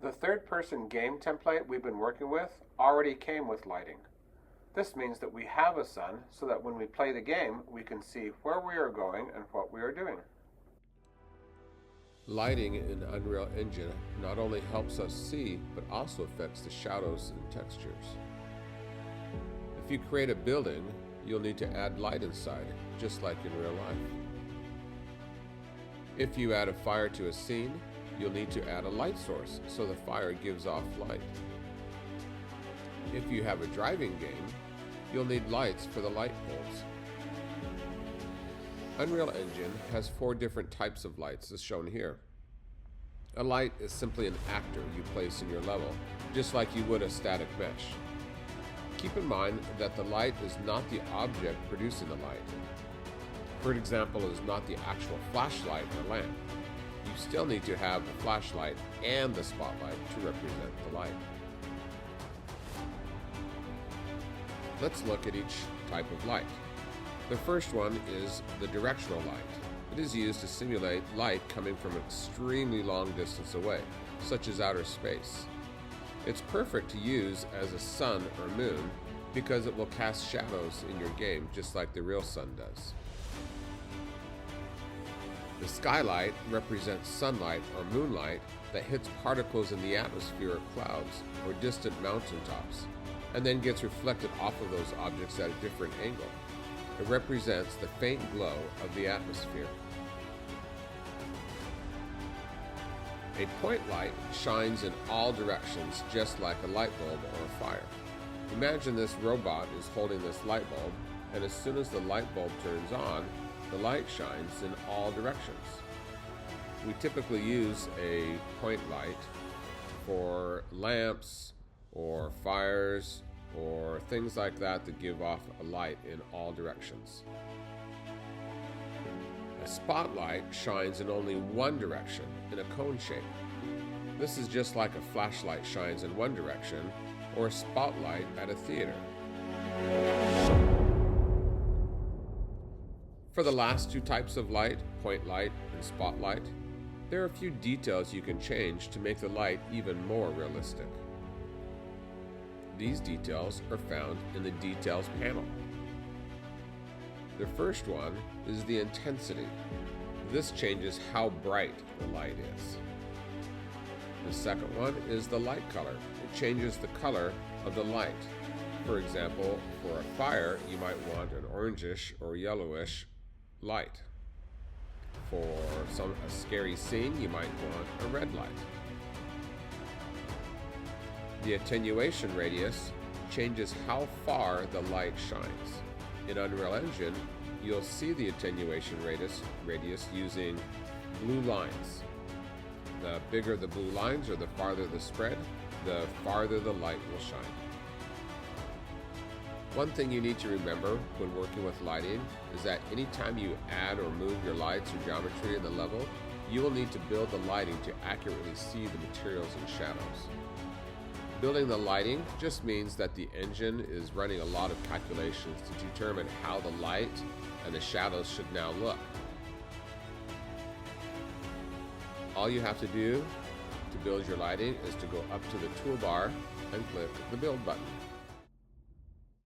The third-person game template we've been working with already came with lighting. This means that we have a sun so that when we play the game, we can see where we are going and what we are doing. Lighting in Unreal Engine not only helps us see, but also affects the shadows and textures. If you create a building, you'll need to add light inside, just like in real life. If you add a fire to a scene, you'll need to add a light source so the fire gives off light. If you have a driving game, you'll need lights for the light poles. Unreal Engine has 4 different types of lights as shown here. A light is simply an actor you place in your level, just like you would a static mesh. Keep in mind that the light is not the object producing the light. For example, is not the actual flashlight or lamp. You still need to have the flashlight and the spotlight to represent the light. Let's look at each type of light. The first one is the directional light. It is used to simulate light coming from an extremely long distance away, such as outer space. It's perfect to use as a sun or moon because it will cast shadows in your game just like the real sun does. The skylight represents sunlight or moonlight that hits particles in the atmosphere or clouds or distant mountaintops, and then gets reflected off of those objects at a different angle. It represents the faint glow of the atmosphere. A point light shines in all directions just like a light bulb or a fire. Imagine this robot is holding this light bulb, and as soon as the light bulb turns on, the light shines in all directions. We typically use a point light for lamps or fires or things like that that give off a light in all directions. A spotlight shines in only one direction, in a cone shape. This is just like a flashlight shines in one direction or a spotlight at a theater. For the last 2 types of light, point light and spotlight, there are a few details you can change to make the light even more realistic. These details are found in the Details panel. The first one is the intensity. This changes how bright the light is. The second one is the light color. It changes the color of the light. For example, for a fire, you might want an orangish or yellowish light. For a scary scene, you might want a red light. The attenuation radius changes how far the light shines. In Unreal Engine, you'll see the attenuation radius using blue lines. The bigger the blue lines or the farther the spread, the farther the light will shine. One thing you need to remember when working with lighting is that anytime you add or move your lights or geometry in the level, you will need to build the lighting to accurately see the materials and shadows. Building the lighting just means that the engine is running a lot of calculations to determine how the light and the shadows should now look. All you have to do to build your lighting is to go up to the toolbar and click the Build button.